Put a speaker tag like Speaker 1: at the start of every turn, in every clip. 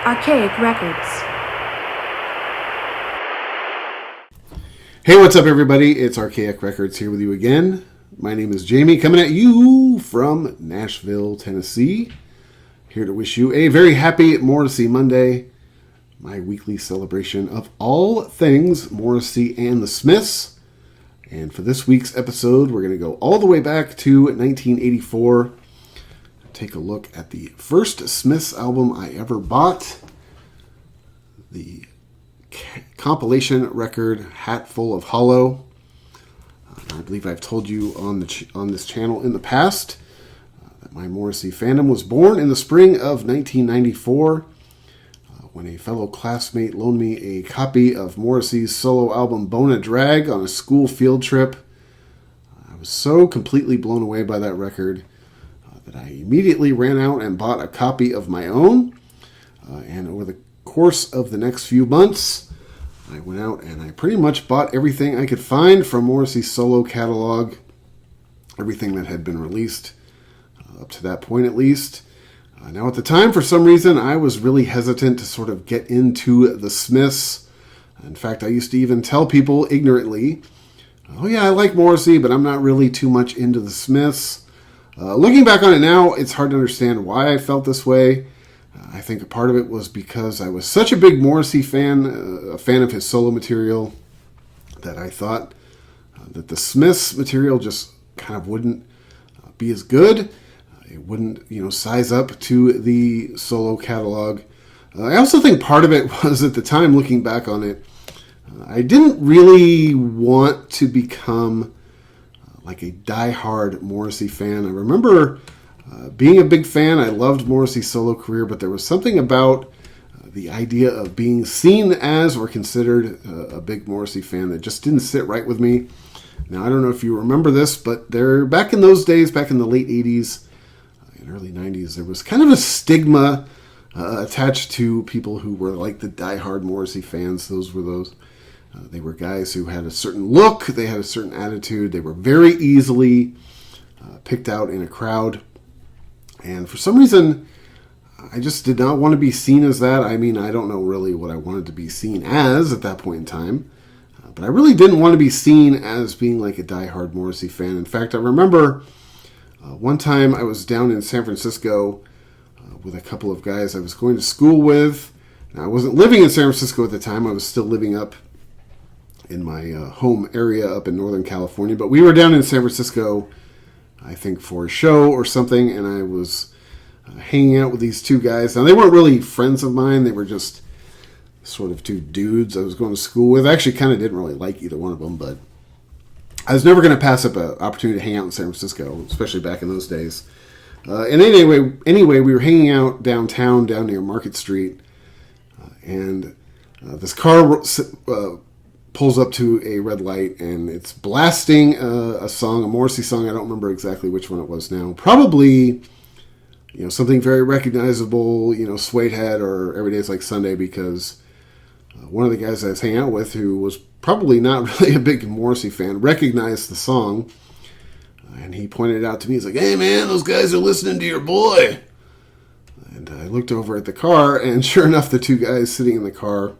Speaker 1: Archaic Records.
Speaker 2: Hey, what's up, everybody? It's Archaic Records here with you again. My name is Jamie, coming at you from Nashville, Tennessee. Here to wish you a very happy Morrissey Monday, my weekly celebration of all things Morrissey and the Smiths. And for this week's episode, we're going to go all the way back to 1984. Take a look at the first Smiths album I ever bought, the compilation record Hatful of Hollow. I believe I've told you on this channel in the past that my Morrissey fandom was born in the spring of 1994 when a fellow classmate loaned me a copy of Morrissey's solo album Bone a Drag on a school field trip. I was so completely blown away by that record that I immediately ran out and bought a copy of my own. And over the course of the next few months, I went out and I pretty much bought everything I could find from Morrissey's solo catalog, everything that had been released up to that point at least. Now at the time, for some reason, I was really hesitant to sort of get into the Smiths. In fact, I used to even tell people ignorantly, oh yeah, I like Morrissey, but I'm not really too much into the Smiths. Looking back on it now, it's hard to understand why I felt this way. I think a part of it was because I was such a big Morrissey fan, a fan of his solo material, that I thought that the Smiths material just kind of wouldn't be as good. It wouldn't, size up to the solo catalog. I also think part of it was, at the time, looking back on it, I didn't really want to become like a die-hard Morrissey fan. I remember being a big fan. I loved Morrissey's solo career, but there was something about the idea of being seen as or considered a big Morrissey fan that just didn't sit right with me. Now, I don't know if you remember this, but back in those days, back in the late 80s and early 90s, there was kind of a stigma attached to people who were like the die-hard Morrissey fans. They were guys who had a certain look, they had a certain attitude, they were very easily picked out in a crowd. And for some reason, I just did not want to be seen as that. I mean, I don't know really what I wanted to be seen as at that point in time. But I really didn't want to be seen as being like a die-hard Morrissey fan. In fact, I remember one time I was down in San Francisco with a couple of guys I was going to school with. Now, I wasn't living in San Francisco at the time. I was still living up in my home area up in Northern California. But we were down in San Francisco, I think, for a show or something, and I was hanging out with these two guys. Now, they weren't really friends of mine. They were just sort of two dudes I was going to school with. I actually kind of didn't really like either one of them, but I was never going to pass up an opportunity to hang out in San Francisco, especially back in those days. And anyway, we were hanging out downtown, down near Market Street, and this car pulls up to a red light, and it's blasting a song, a Morrissey song. I don't remember exactly which one it was now. Probably, something very recognizable, Suede Head or Every Day's Like Sunday, because one of the guys I was hanging out with, who was probably not really a big Morrissey fan, recognized the song, and he pointed it out to me. He's like, "Hey man, those guys are listening to your boy." And I looked over at the car, and sure enough, the two guys sitting in the car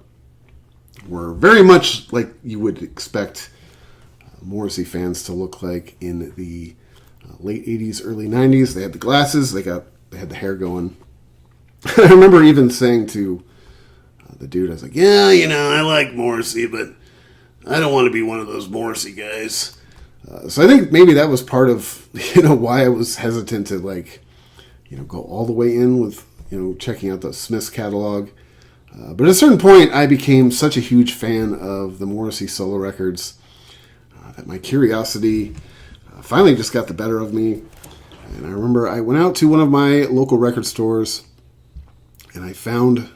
Speaker 2: were very much like you would expect Morrissey fans to look like in the late 80s, early 90s. They had the glasses, they had the hair going. I remember even saying to the dude, I was like, "Yeah, I like Morrissey, but I don't want to be one of those Morrissey guys." So I think maybe that was part of, why I was hesitant to go all the way in with, checking out the Smiths catalog. But at a certain point, I became such a huge fan of the Morrissey solo records that my curiosity finally just got the better of me. And I remember I went out to one of my local record stores, and I found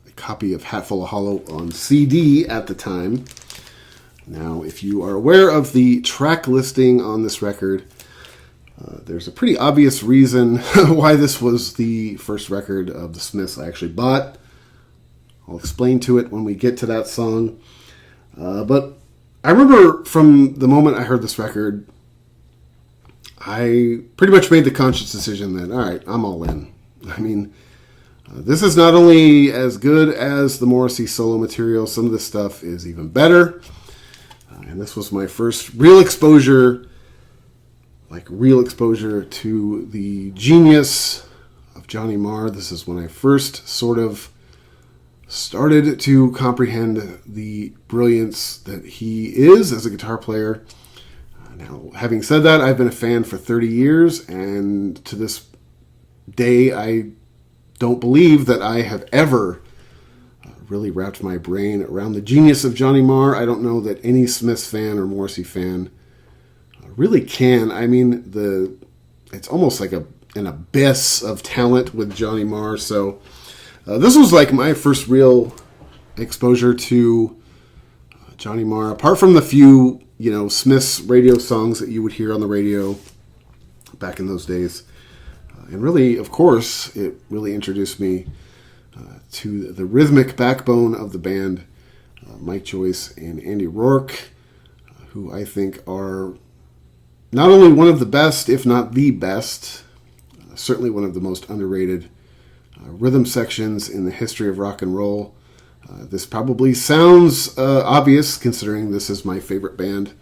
Speaker 2: a copy of Hatful of Hollow on CD at the time. Now, if you are aware of the track listing on this record, there's a pretty obvious reason why this was the first record of the Smiths I actually bought. I'll explain to it when we get to that song. But I remember from the moment I heard this record, I pretty much made the conscious decision that, all right, I'm all in. I mean, This is not only as good as the Morrissey solo material, some of this stuff is even better. And this was my first real exposure to the genius of Johnny Marr. This is when I first sort of started to comprehend the brilliance that he is as a guitar player. Now, having said that, I've been a fan for 30 years, and to this day, I don't believe that I have ever really wrapped my brain around the genius of Johnny Marr. I don't know that any Smiths fan or Morrissey fan really can. I mean, it's almost like an abyss of talent with Johnny Marr. So this was like my first real exposure to Johnny Marr, apart from the few, Smiths radio songs that you would hear on the radio back in those days. And really, of course, it really introduced me to the rhythmic backbone of the band, Mike Joyce and Andy Rourke, who I think are not only one of the best, if not the best, certainly one of the most underrated rhythm sections in the history of rock and roll. This probably sounds obvious, considering this is my favorite band.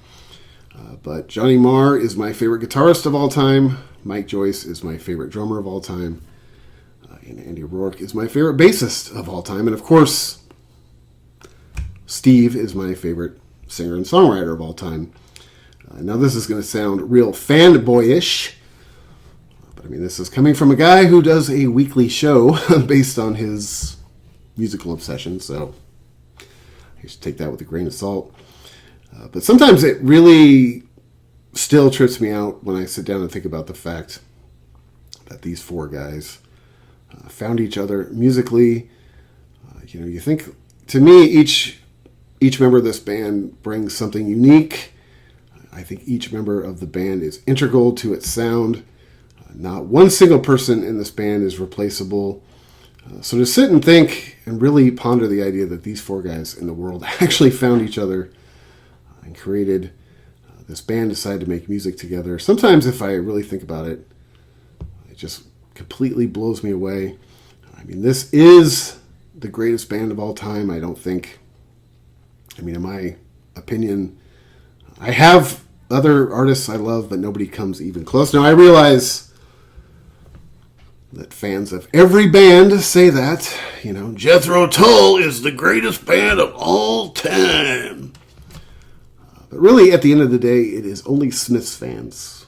Speaker 2: But Johnny Marr is my favorite guitarist of all time. Mike Joyce is my favorite drummer of all time. And Andy Rourke is my favorite bassist of all time. And of course, Steve is my favorite singer and songwriter of all time. Now this is going to sound real fanboyish, but I mean, this is coming from a guy who does a weekly show based on his musical obsession, so you should take that with a grain of salt. But sometimes it really still trips me out when I sit down and think about the fact that these four guys found each other musically. You think, to me, each member of this band brings something unique. I think each member of the band is integral to its sound. Not one single person in this band is replaceable. So to sit and think and really ponder the idea that these four guys in the world actually found each other and created this band, decided to make music together. Sometimes if I really think about it, it just completely blows me away. I mean, this is the greatest band of all time. In my opinion, I have other artists I love, but nobody comes even close. Now, I realize that fans of every band say that. Jethro Tull is the greatest band of all time. But really, at the end of the day, it is only Smiths fans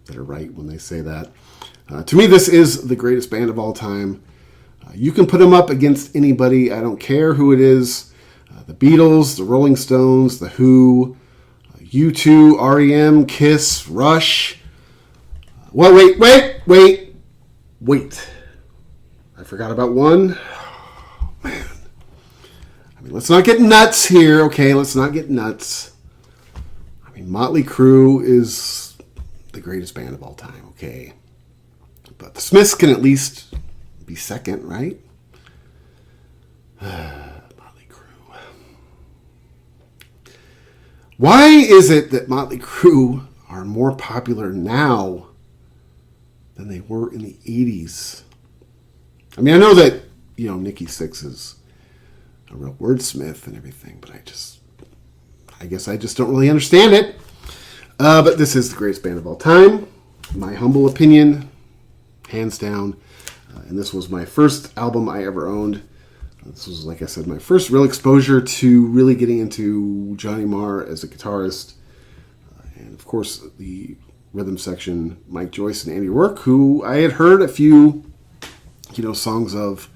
Speaker 2: that are right when they say that. To me, this is the greatest band of all time. You can put them up against anybody. I don't care who it is. The Beatles, the Rolling Stones, the Who, U2, REM, Kiss, Rush. Well, wait. I forgot about one. Oh, man. Let's not get nuts here, okay? Let's not get nuts. Motley Crue is the greatest band of all time, okay? But the Smiths can at least be second, right? Motley Crue. Why is it that Motley Crue are more popular now than they were in the 80s? I know that, Nikki Sixx is a real wordsmith and everything, but I guess I just don't really understand it. But this is the greatest band of all time. My humble opinion, hands down. And this was my first album I ever owned. This was, like I said, my first real exposure to really getting into Johnny Marr as a guitarist. And, of course, the rhythm section, Mike Joyce and Andy Rourke, who I had heard a few, songs of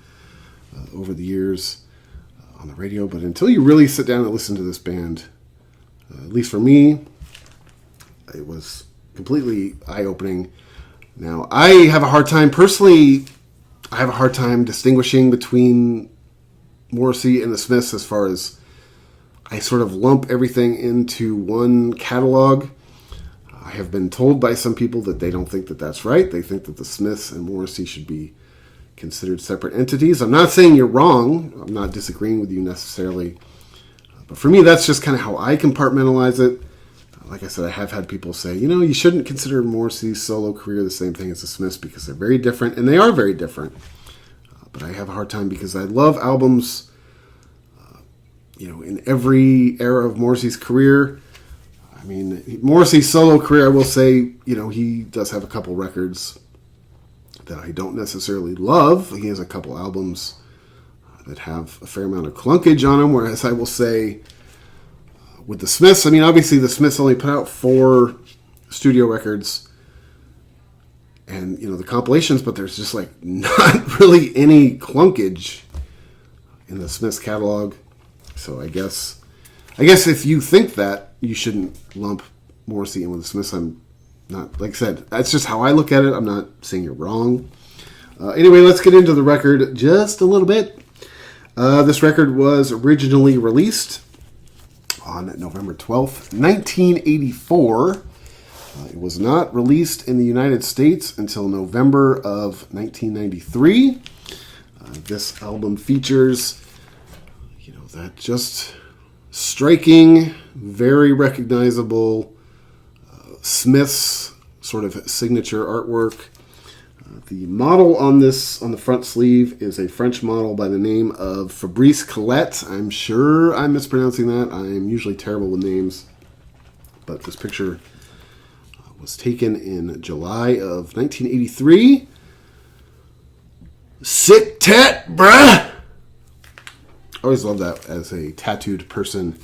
Speaker 2: over the years on the radio. But until you really sit down and listen to this band, at least for me, it was completely eye-opening. Now, I have a hard time distinguishing between Morrissey and the Smiths as far as I sort of lump everything into one catalog. I have been told by some people that they don't think that that's right. They think that the Smiths and Morrissey should be considered separate entities. I'm not saying you're wrong. I'm not disagreeing with you necessarily. But for me, that's just kind of how I compartmentalize it. Like I said, I have had people say, you shouldn't consider Morrissey's solo career the same thing as the Smiths because they're very different, and they are very different. But I have a hard time because I love albums, in every era of Morrissey's career. I mean, Morrissey's solo career, I will say, he does have a couple records that I don't necessarily love. He has a couple albums that have a fair amount of clunkage on them, whereas I will say with the Smiths, I mean, obviously the Smiths only put out 4 studio records and, the compilations, but there's just not really any clunkage in the Smiths catalog. So I guess if you think that, you shouldn't lump Morrissey in with the Smiths. I'm not, like I said, that's just how I look at it. I'm not saying you're wrong. Anyway, let's get into the record just a little bit. This record was originally released on November 12th, 1984. It was not released in the United States until November of 1993. This album features, that just striking, very recognizable Smiths sort of signature artwork. The model on the front sleeve is a French model by the name of Fabrice Colette. I'm sure I'm mispronouncing that. I'm usually terrible with names. But this picture was taken in July of 1983. Sick tat, bruh! I always love that as a tattooed person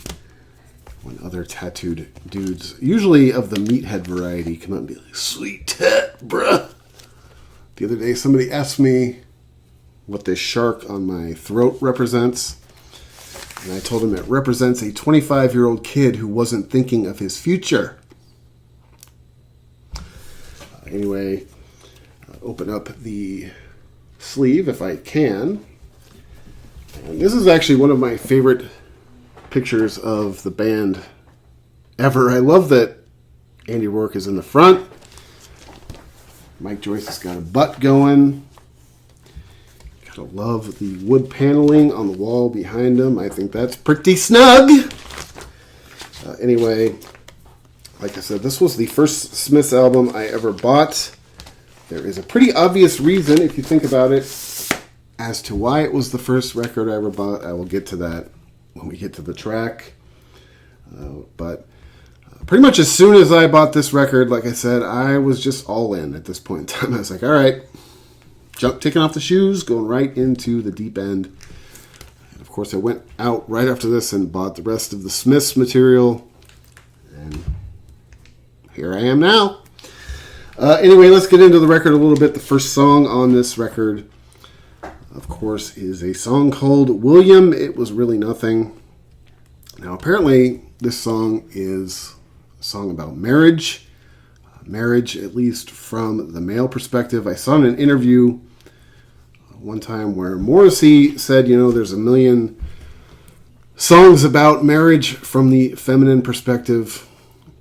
Speaker 2: when other tattooed dudes, usually of the meathead variety, come out and be like, sweet tat, bruh. The other day, somebody asked me what this shark on my throat represents. And I told him it represents a 25-year-old kid who wasn't thinking of his future. Anyway, open up the sleeve if I can. And this is actually one of my favorite pictures of the band ever. I love that Andy Rourke is in the front. Mike Joyce has got a butt going. Gotta love the wood paneling on the wall behind him. I think that's pretty snug. Anyway, like I said, this was the first Smiths album I ever bought. There is a pretty obvious reason, if you think about it, as to why it was the first record I ever bought. I will get to that when we get to the track. But pretty much as soon as I bought this record, like I said, I was just all in at this point in time. I was like, all right, taking off the shoes, going right into the deep end. And of course, I went out right after this and bought the rest of the Smiths material. And here I am now. Anyway, let's get into the record a little bit. The first song on this record, of course, is a song called William, It Was Really Nothing. Now, apparently, this song is a song about marriage. Marriage, at least from the male perspective. I saw in an interview one time where Morrissey said, there's a million songs about marriage from the feminine perspective,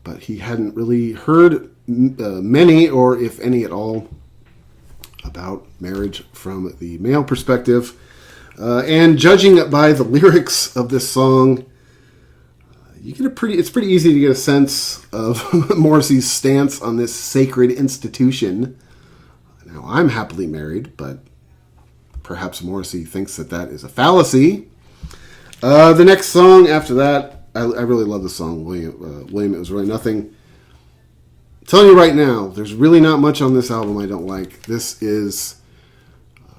Speaker 2: but he hadn't really heard many, or if any at all, about marriage from the male perspective. And judging by the lyrics of this song, it's pretty easy to get a sense of Morrissey's stance on this sacred institution. Now, I'm happily married, but perhaps Morrissey thinks that is a fallacy. The next song after that, I really love the song, William, It Was Really Nothing. I'm telling you right now, there's really not much on this album I don't like. This is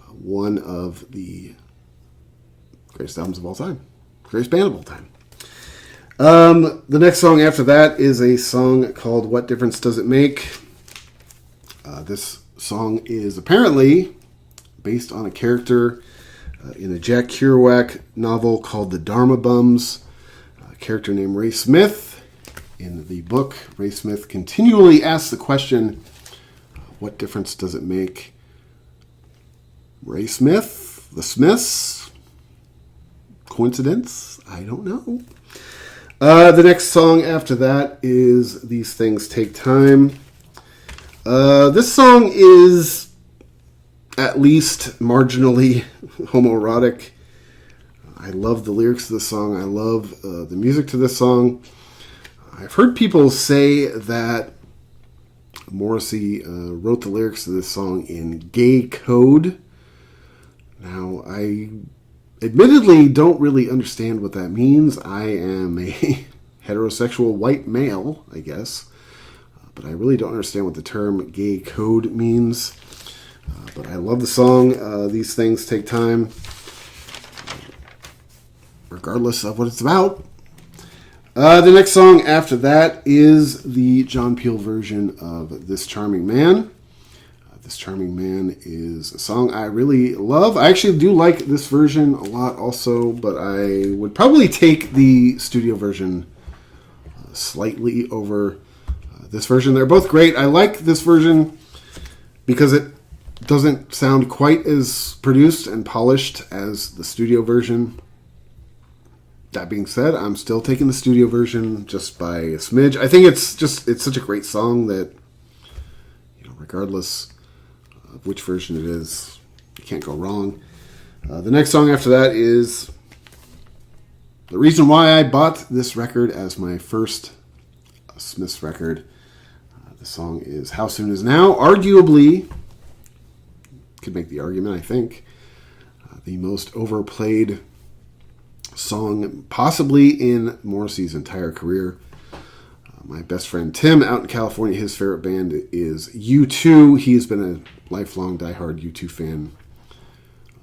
Speaker 2: one of the greatest albums of all time. Greatest band of all time. The next song after that is a song called What Difference Does It Make? This song is apparently based on a character in a Jack Kerouac novel called The Dharma Bums. A character named Ray Smith. In the book, Ray Smith continually asks the question, what difference does it make? Ray Smith? The Smiths? Coincidence? I don't know. The next song after that is These Things Take Time. This song is at least marginally homoerotic. I love the lyrics of the song. I love the music to this song. I've heard people say that Morrissey wrote the lyrics to this song in gay code. Now, I admittedly don't really understand what that means. I am a heterosexual white male, I guess. But I really don't understand what the term gay code means. But I love the song. These things take time, regardless of what it's about. The next song after that is the John Peel version of This Charming Man. This Charming Man is a song I really love. I actually do like this version a lot also, but I would probably take the studio version slightly over this version. They're both great. I like this version because it doesn't sound quite as produced and polished as the studio version. That being said, I'm still taking the studio version just by a smidge. I think it's such a great song that, regardless of which version it is, you can't go wrong. The next song after that is the reason why I bought this record as my first Smiths record. The song is How Soon Is Now. Arguably, could make the argument, I think, the most overplayed song possibly in Morrissey's entire career. My best friend Tim out in California, his favorite band is U2. He's been a lifelong diehard U2 fan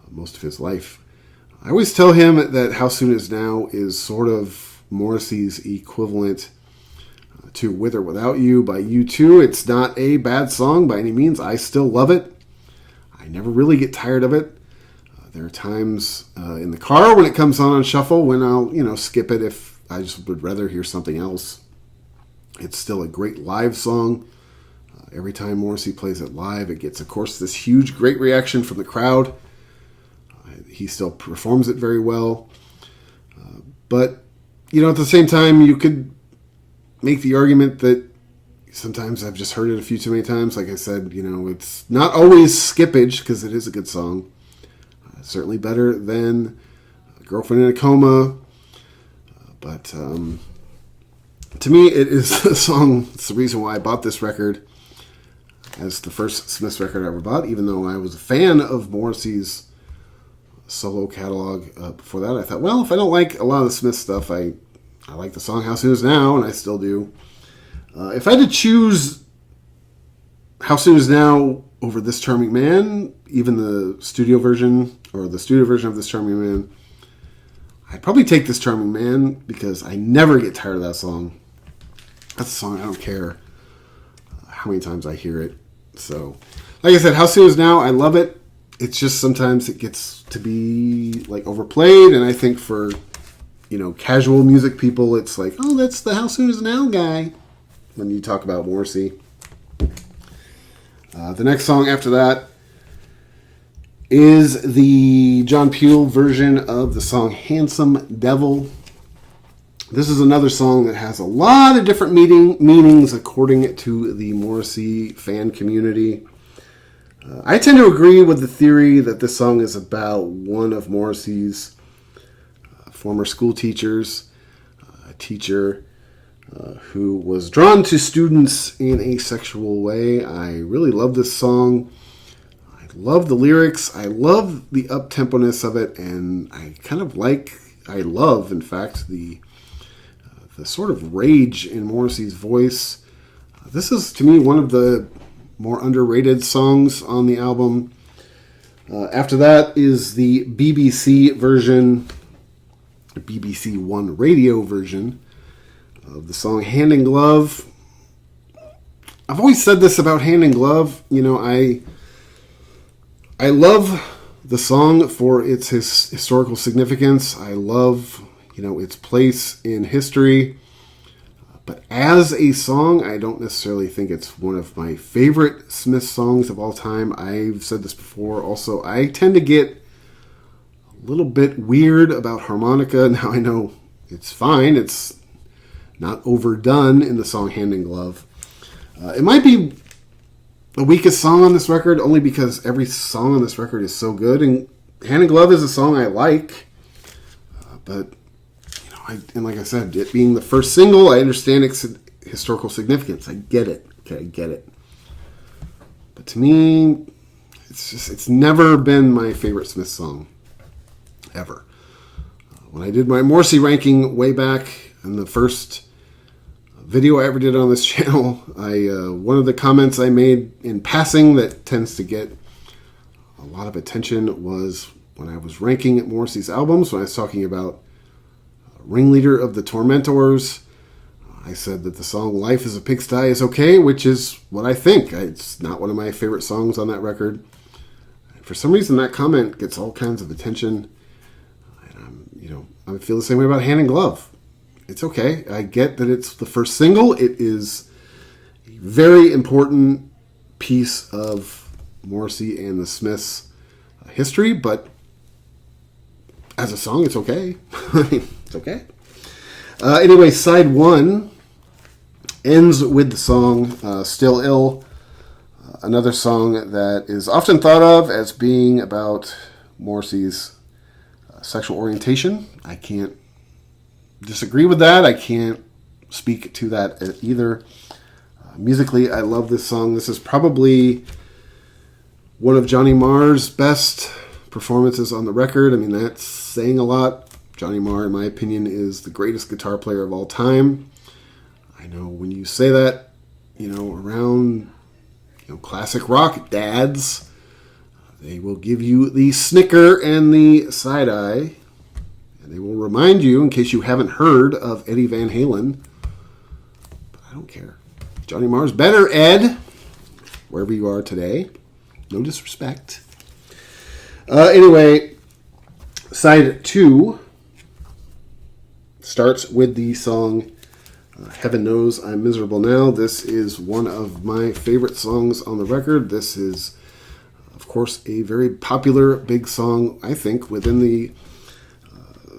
Speaker 2: most of his life. I always tell him that How Soon Is Now is sort of Morrissey's equivalent to With or Without You by U2. It's not a bad song by any means. I still love it. I never really get tired of it. There are times in the car when it comes on shuffle when I'll, skip it if I just would rather hear something else. It's still a great live song. Every time Morrissey plays it live, it gets, of course, this huge, great reaction from the crowd. He still performs it very well. But, at the same time, you could make the argument that sometimes I've just heard it a few too many times. Like I said, it's not always skippage because it is a good song. Certainly better than Girlfriend in a Coma. But to me, it is a song. It's the reason why I bought this record as the first Smiths record I ever bought, even though I was a fan of Morrissey's solo catalog before that. I thought, well, if I don't like a lot of the Smiths stuff, I like the song How Soon Is Now, and I still do. If I had to choose How Soon Is Now over This Charming Man, even the studio version, or the studio version of This Charming Man, I'd probably take This Charming Man because I never get tired of that song. That's a song I don't care how many times I hear it. So, like I said, How Soon Is Now, I love it. It's just sometimes it gets to be overplayed, and I think for casual music people, it's like, oh, that's the How Soon Is Now guy when you talk about Morrissey. The next song after that is the John Peel version of the song Handsome Devil. This is another song that has a lot of different meanings according to the Morrissey fan community. I tend to agree with the theory that this song is about one of Morrissey's former school teachers, a teacher who was drawn to students in a sexual way. I really love this song. I love the lyrics. I love the up-temponess of it, and I love, in fact, the sort of rage in Morrissey's voice. This is, to me, one of the more underrated songs on the album. After that is the BBC version, the BBC One radio version of the song Hand in Glove. I've always said this about Hand in Glove. I love the song for its historical significance. I love, its place in history. But as a song, I don't necessarily think it's one of my favorite Smiths songs of all time. I've said this before. Also, I tend to get a little bit weird about harmonica. Now, I know it's fine. It's not overdone in the song Hand in Glove. It might be the weakest song on this record, only because every song on this record is so good. And Hand in Glove is a song I like. But and like I said, it being the first single, I understand its historical significance. I get it. Okay, I get it. But to me, it's never been my favorite Smith song, ever. When I did my Morrissey ranking way back in the first video I ever did on this channel, one of the comments I made in passing that tends to get a lot of attention was when I was ranking Morrissey's albums, when I was talking about Ringleader of the Tormentors. I said that the song Life is a Pigsty is okay, which is what I think. It's not one of my favorite songs on that record. For some reason, that comment gets all kinds of attention. And I feel the same way about Hand in Glove. It's okay. I get that it's the first single. It is a very important piece of Morrissey and the Smiths' history, but as a song, it's okay. It's okay. Anyway, side one ends with the song Still Ill, another song that is often thought of as being about Morrissey's sexual orientation. I can't disagree with that. I can't speak to that either. Musically, I love this song. This is probably one of Johnny Marr's best performances on the record. I mean, that's saying a lot. Johnny Marr, in my opinion, is the greatest guitar player of all time. I know when you say that, around classic rock dads, they will give you the snicker and the side eye. And they will remind you, in case you haven't heard of Eddie Van Halen, but I don't care. Johnny Marr's better, Ed, wherever you are today. No disrespect. Anyway, side two starts with the song Heaven Knows I'm Miserable Now. This is one of my favorite songs on the record. This is, of course, a very popular big song, I think, within the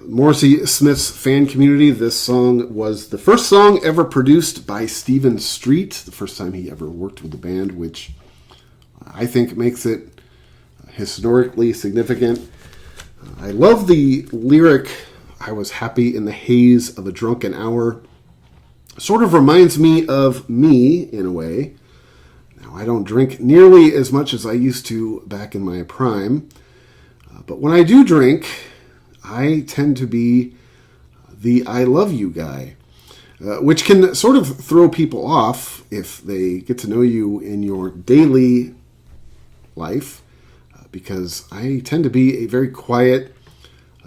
Speaker 2: Morrissey Smiths fan community. This song was the first song ever produced by Stephen Street, the first time he ever worked with the band, which I think makes it historically significant. I love the lyric, I was happy in the haze of a drunken hour. Sort of reminds me of me, in a way. Now, I don't drink nearly as much as I used to back in my prime. But when I do drink, I tend to be the I love you guy. Which can sort of throw people off if they get to know you in your daily life. Because I tend to be a very quiet,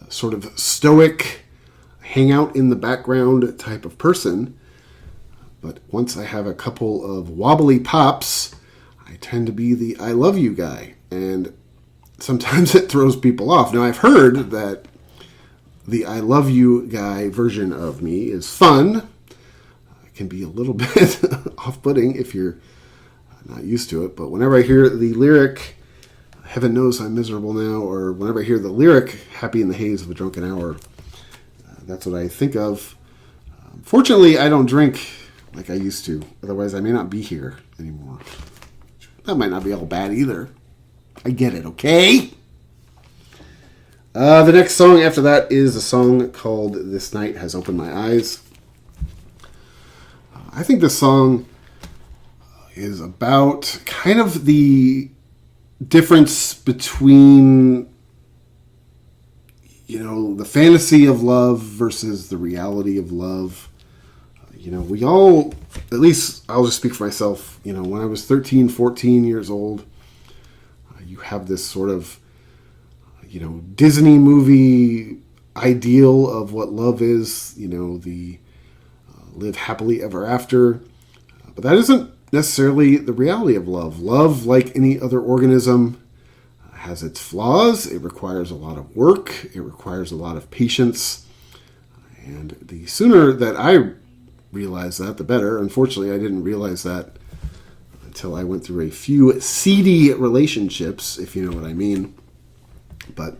Speaker 2: sort of stoic, hang out in the background type of person. But once I have a couple of wobbly pops, I tend to be the I love you guy. And sometimes it throws people off. Now, I've heard that the I love you guy version of me is fun. It can be a little bit off-putting if you're not used to it. But whenever I hear the lyric, Heaven Knows I'm Miserable Now, or whenever I hear the lyric, Happy in the Haze of a Drunken Hour, that's what I think of. Fortunately, I don't drink like I used to. Otherwise, I may not be here anymore. That might not be all bad either. I get it, okay? The next song after that is a song called This Night Has Opened My Eyes. I think this song is about kind of the difference between, the fantasy of love versus the reality of love. We all, at least I'll just speak for myself, when I was 13, 14 years old, you have this sort of, Disney movie ideal of what love is, the live happily ever after. But that isn't necessarily the reality of love. Love, like any other organism, has its flaws. It requires a lot of work. It requires a lot of patience. And the sooner that I realize that, the better. Unfortunately, I didn't realize that until I went through a few seedy relationships, if you know what I mean. But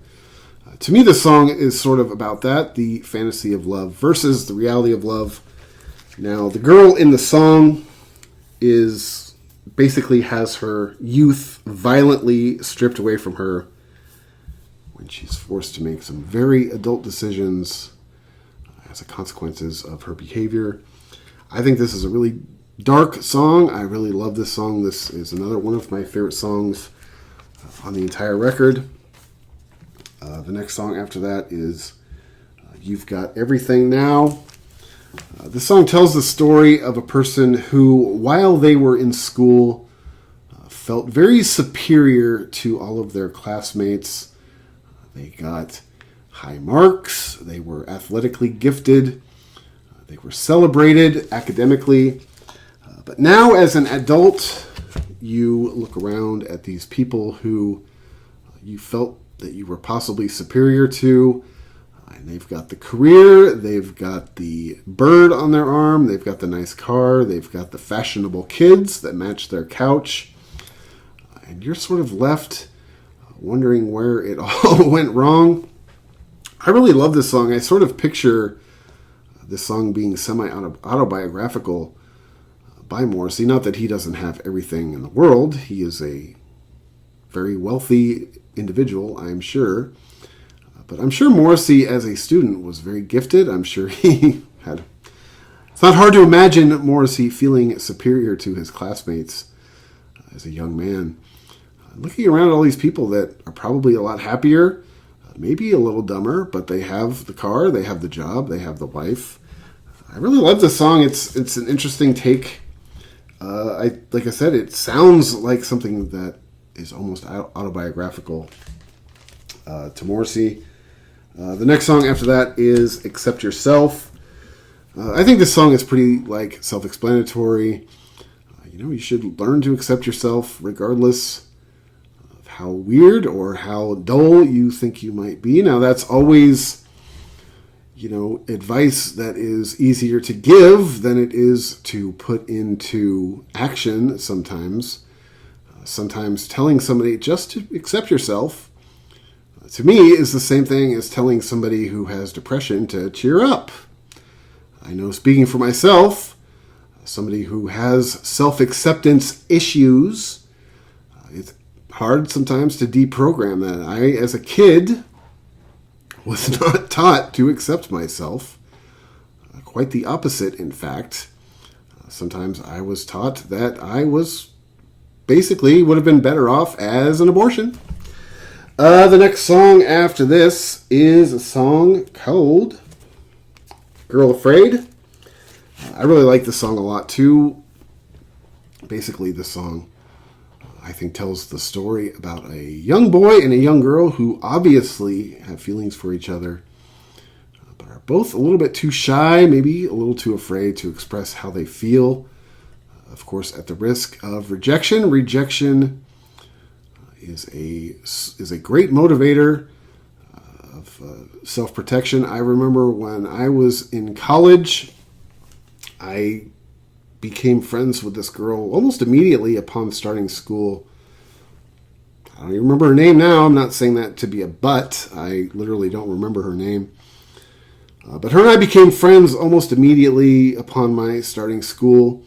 Speaker 2: to me, this song is sort of about that, the fantasy of love versus the reality of love. Now, the girl in the song basically has her youth violently stripped away from her when she's forced to make some very adult decisions as a consequences of her behavior. I think this is a really dark song. I really love this song. This is another one of my favorite songs on the entire record. The next song after that is You've Got Everything Now. This song tells the story of a person who, while they were in school, felt very superior to all of their classmates. They got high marks, they were athletically gifted, they were celebrated academically. But now, as an adult, you look around at these people who you felt that you were possibly superior to, and they've got the career, they've got the bird on their arm, they've got the nice car, they've got the fashionable kids that match their couch, and you're sort of left wondering where it all went wrong. I really love this song. I sort of picture this song being semi-autobiographical by Morrissey. Not that he doesn't have everything in the world. He is a very wealthy individual, I'm sure. But I'm sure Morrissey, as a student, was very gifted. I'm sure he had... It's not hard to imagine Morrissey feeling superior to his classmates as a young man. Looking around at all these people that are probably a lot happier, maybe a little dumber, but they have the car, they have the job, they have the wife. I really love this song. It's an interesting take. Like I said, it sounds like something that is almost autobiographical to Morrissey. The next song after that is Accept Yourself. I think this song is pretty self-explanatory. You should learn to accept yourself regardless of how weird or how dull you think you might be. Now, that's always, advice that is easier to give than it is to put into action sometimes. Sometimes telling somebody just to accept yourself, to me, is the same thing as telling somebody who has depression to cheer up. I know, speaking for myself, somebody who has self-acceptance issues, it's hard sometimes to deprogram that. I, as a kid, was not taught to accept myself. Quite the opposite, in fact. Sometimes I was taught that I was basically would have been better off as an abortion. The next song after this is a song called Girl Afraid. I really like this song a lot too. Basically, this song, I think, tells the story about a young boy and a young girl who obviously have feelings for each other, but are both a little bit too shy, maybe a little too afraid to express how they feel. Of course, at the risk of rejection. Rejection is a great motivator of self-protection. I remember when I was in college, I became friends with this girl almost immediately upon starting school. I don't even remember her name now. I'm not saying that to be a but. I literally don't remember her name. But her and I became friends almost immediately upon my starting school.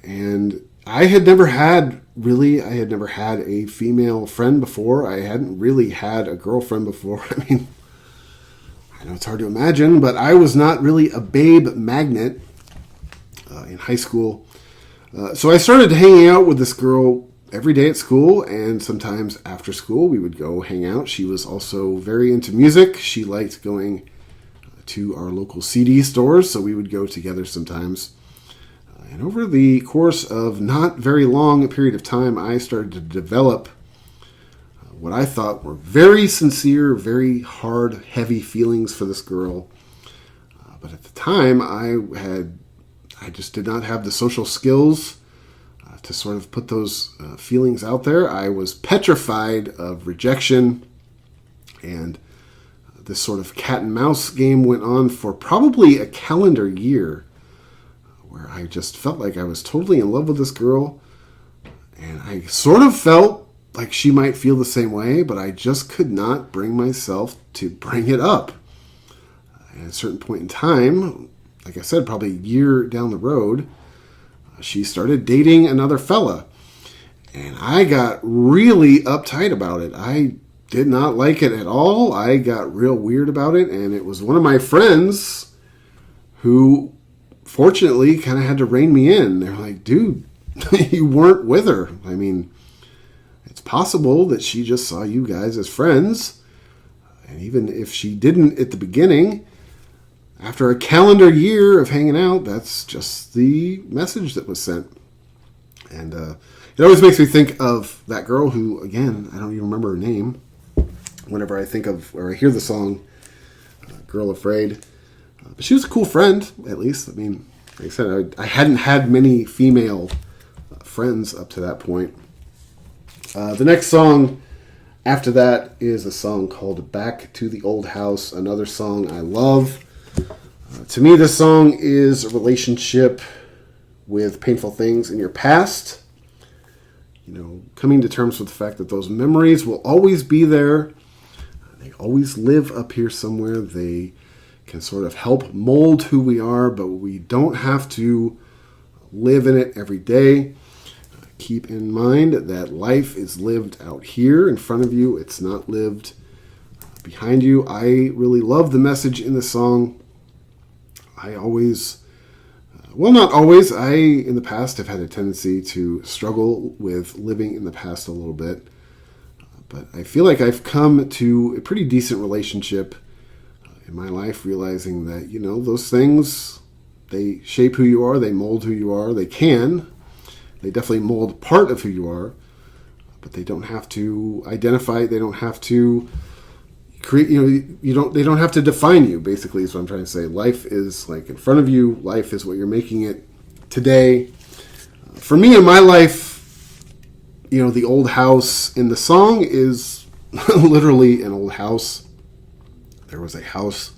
Speaker 2: And I had never had a female friend before. I hadn't really had a girlfriend before. I mean, I know it's hard to imagine, but I was not really a babe magnet in high school. So I started hanging out with this girl every day at school, and sometimes after school we would go hang out. She was also very into music. She liked going to our local CD stores, so we would go together sometimes. And over the course of not very long a period of time, I started to develop what I thought were very sincere, very hard, heavy feelings for this girl. But at the time, I just did not have the social skills to sort of put those feelings out there. I was petrified of rejection, and this sort of cat and mouse game went on for probably a calendar year, where I just felt like I was totally in love with this girl, and I sort of felt like she might feel the same way, but I just could not bring myself to bring it up. At a certain point in time, like I said, probably a year down the road, she started dating another fella, and I got really uptight about it. I did not like it at all. I got real weird about it, and it was one of my friends who fortunately kind of had to rein me in. They're like, dude, you weren't with her. I mean, it's possible that she just saw you guys as friends. And even if she didn't at the beginning, after a calendar year of hanging out, that's just the message that was sent. And it always makes me think of that girl who, again, I don't even remember her name. Whenever I think of, or I hear the song, Girl Afraid. But she was a cool friend, at least. I mean, like I said, I hadn't had many female friends up to that point. The next song after that is a song called Back to the Old House, another song I love. To me, this song is a relationship with painful things in your past. You know, coming to terms with the fact that those memories will always be there. They always live up here somewhere. They can sort of help mold who we are, but we don't have to live in it every day. Keep in mind that life is lived out here in front of you. It's not lived behind you. I really love the message in the song. I always, well, not always. I, in the past, have had a tendency to struggle with living in the past a little bit. But I feel like I've come to a pretty decent relationship in my life, realizing that, you know, those things, they shape who you are, they mold who you are, they can. They definitely mold part of who you are, but they don't have to identify, they don't have to create, they don't have to define you, basically, is what I'm trying to say. Life is like in front of you. Life is what you're making it today. For me in my life, you know, the old house in the song is literally an old house. There was a house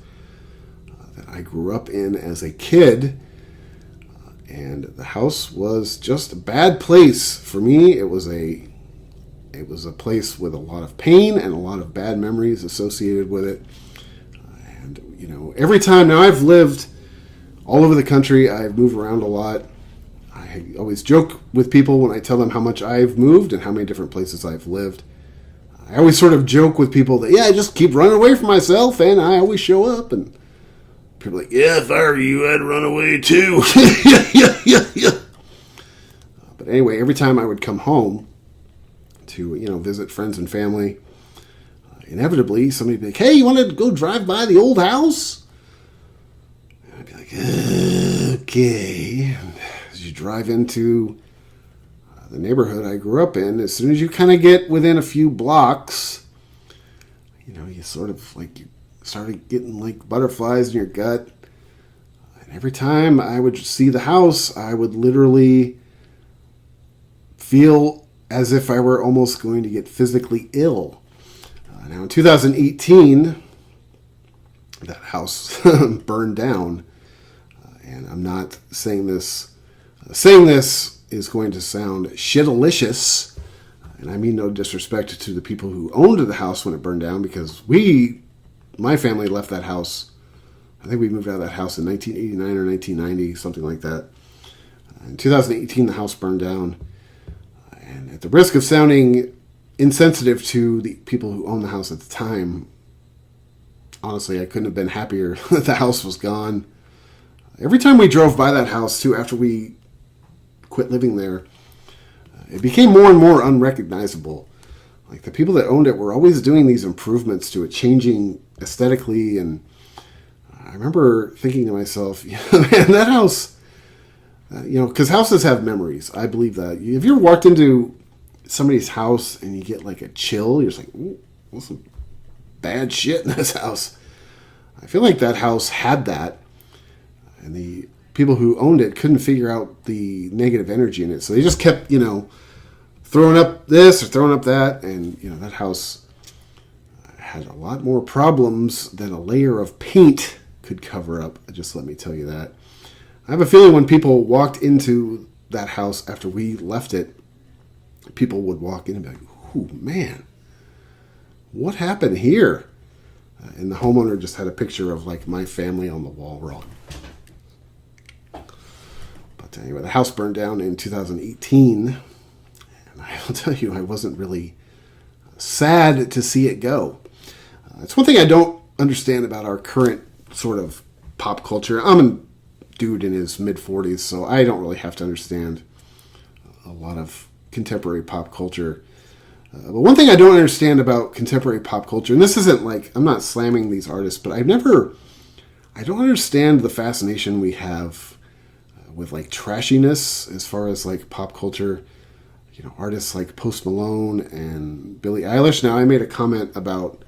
Speaker 2: that I grew up in as a kid, and the house was just a bad place for me. It was a place with a lot of pain and a lot of bad memories associated with it. And, you know, every time, now I've lived all over the country. I've moved around a lot. I always joke with people when I tell them how much I've moved and how many different places I've lived. I always sort of joke with people that, I just keep running away from myself and I always show up. And people are like, if I were you, I'd run away too. Yeah. But anyway, every time I would come home to, visit friends and family, inevitably somebody would be like, hey, you want to go drive by the old house? And I'd be like, okay. And as you drive into the neighborhood I grew up in, as soon as you kind of get within a few blocks, you sort of like, you started getting like butterflies in your gut. And every time I would see the house, I would literally feel as if I were almost going to get physically ill. Now in 2018, that house burned down. And I'm not saying this. Saying this is going to sound shitalicious. And I mean no disrespect to the people who owned the house when it burned down, because my family left that house. I think we moved out of that house in 1989 or 1990, something like that. In 2018, the house burned down. And at the risk of sounding insensitive to the people who owned the house at the time, honestly, I couldn't have been happier that the house was gone. Every time we drove by that house, too, after we quit living there, it became more and more unrecognizable. Like, the people that owned it were always doing these improvements to it, changing aesthetically. And I remember thinking to myself, man, that house, because houses have memories. I believe that. If you walked into somebody's house and you get like a chill, you're just like, ooh, there's some bad shit in this house. I feel like that house had that. And the people who owned it couldn't figure out the negative energy in it. So they just kept, throwing up this or throwing up that. And, that house had a lot more problems than a layer of paint could cover up. Just let me tell you that. I have a feeling when people walked into that house after we left it, people would walk in and be like, "Ooh, man, what happened here?" And the homeowner just had a picture of like my family on the wall. We're all. But anyway, the house burned down in 2018, and I will tell you, I wasn't really sad to see it go. It's one thing I don't understand about our current sort of pop culture. I'm a dude in his mid-40s, so I don't really have to understand a lot of contemporary pop culture. But one thing I don't understand about contemporary pop culture, and this isn't like, I'm not slamming these artists, but I don't understand the fascination we have with like trashiness as far as like pop culture. You know, artists like Post Malone and Billie Eilish. Now, I made a comment about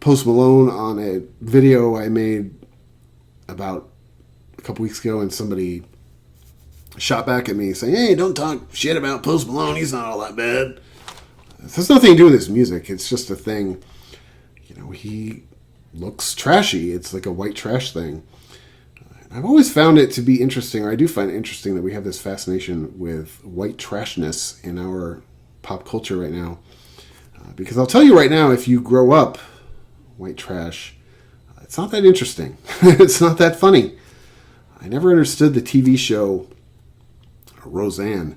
Speaker 2: Post Malone on a video I made about a couple weeks ago, and somebody shot back at me saying, "Hey, don't talk shit about Post Malone. He's not all that bad." This has nothing to do with his music. It's just a thing. You know, he looks trashy. It's like a white trash thing. I've always found it to be interesting, or I do find it interesting, that we have this fascination with white trashness in our pop culture right now. Because I'll tell you right now, if you grow up white trash, it's not that interesting. It's not that funny. I never understood the TV show Roseanne.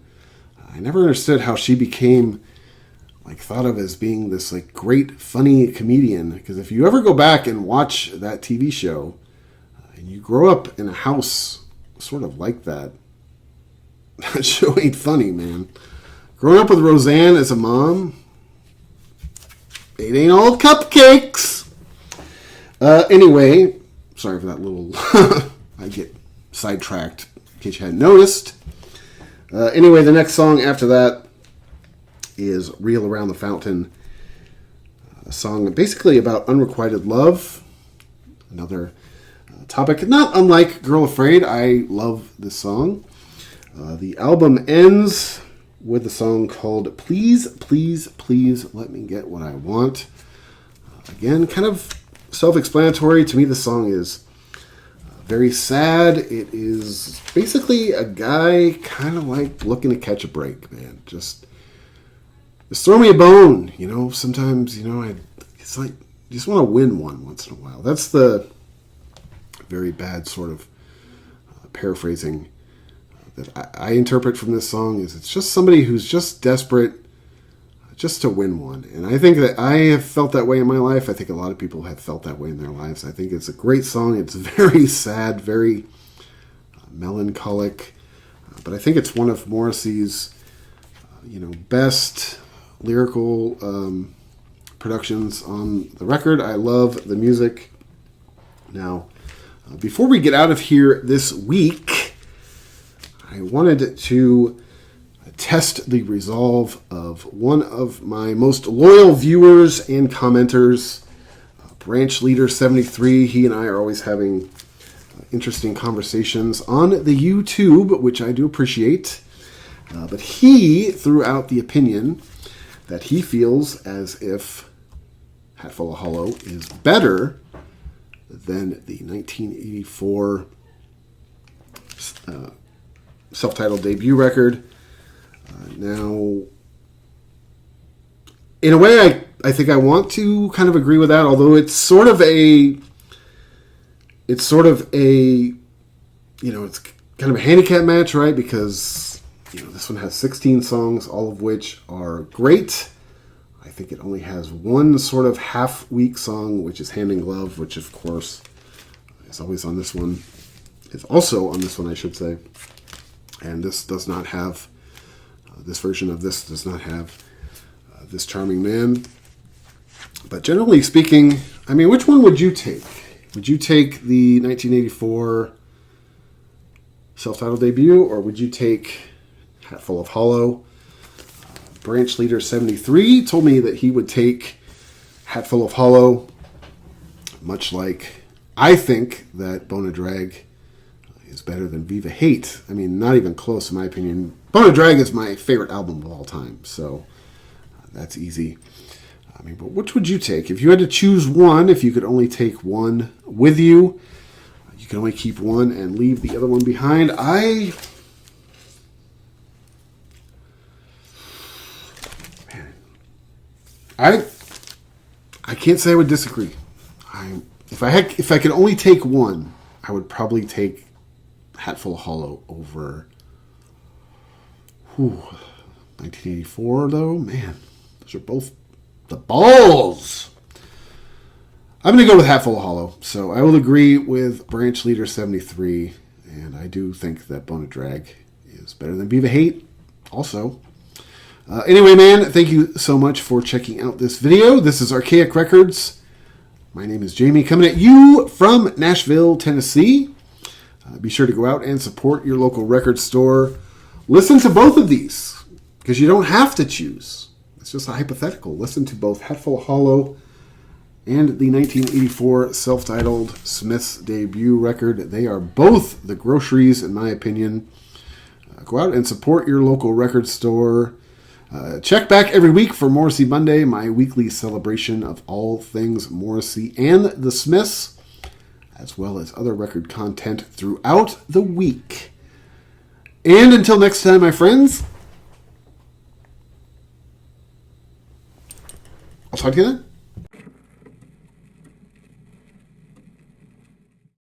Speaker 2: I never understood how she became like thought of as being this like great funny comedian. Because if you ever go back and watch that TV show, and you grow up in a house sort of like that, that show ain't funny, man. Growing up with Roseanne as a mom, it ain't all cupcakes. Anyway, sorry for that little... I get sidetracked, in case you hadn't noticed. Anyway, the next song after that is Reel Around the Fountain. A song basically about unrequited love. Another topic, not unlike Girl Afraid. I love this song. The album ends with a song called Please, Please, Please Let Me Get What I Want. Again, kind of self-explanatory. To me, the song is very sad. It is basically a guy kind of like looking to catch a break, man. Just throw me a bone, you know. Sometimes, you know, it's like you just want to win one once in a while. That's the very bad sort of paraphrasing that I interpret from this song. Is it's just somebody who's just desperate just to win one. And I think that I have felt that way in my life. I think a lot of people have felt that way in their lives. I think it's a great song. It's very sad, very melancholic, but I think it's one of Morrissey's best lyrical productions on the record. I love the music. Now, before we get out of here this week, I wanted to test the resolve of one of my most loyal viewers and commenters, Branch Leader 73. He and I are always having interesting conversations on the YouTube, which I do appreciate. But he threw out the opinion that he feels as if Hatful of Hollow is better than the 1984 self-titled debut record. Now, in a way, I think I want to kind of agree with that, although it's sort of a, it's kind of a handicap match, right? Because, this one has 16 songs, all of which are great. I think it only has one sort of half-week song, which is Hand in Glove, which, of course, is always on this one. It's also on this one, I should say. And this does not have, this version of this does not have This Charming Man. But generally speaking, I mean, which one would you take? Would you take the 1984 self-titled debut, or would you take Hatful of Hollow? Branch Leader 73 told me that he would take Hatful of Hollow, much like I think that Bona Drag is better than Viva Hate. I mean, not even close in my opinion. Bona Drag is my favorite album of all time, so that's easy. I mean, but which would you take? If you had to choose one, if you could only take one with you, you can only keep one and leave the other one behind. I can't say I would disagree. If I could only take one, I would probably take Hatful of Hollow over 1984, though. Man, those are both the balls. I'm going to go with Hatful of Hollow. So I will agree with Branch Leader 73, and I do think that Bona Drag is better than Viva Hate also. Anyway, man, thank you so much for checking out this video. This is Archaic Records. My name is Jamie, coming at you from Nashville, Tennessee. Be sure to go out and support your local record store. Listen to both of these, because you don't have to choose. It's just a hypothetical. Listen to both Hatful of Hollow and the 1984 self-titled Smith's debut record. They are both the groceries, in my opinion. Go out and support your local record store. Check back every week for Morrissey Monday, my weekly celebration of all things Morrissey and the Smiths, as well as other record content throughout the week. And until next time, my friends, I'll talk to you then.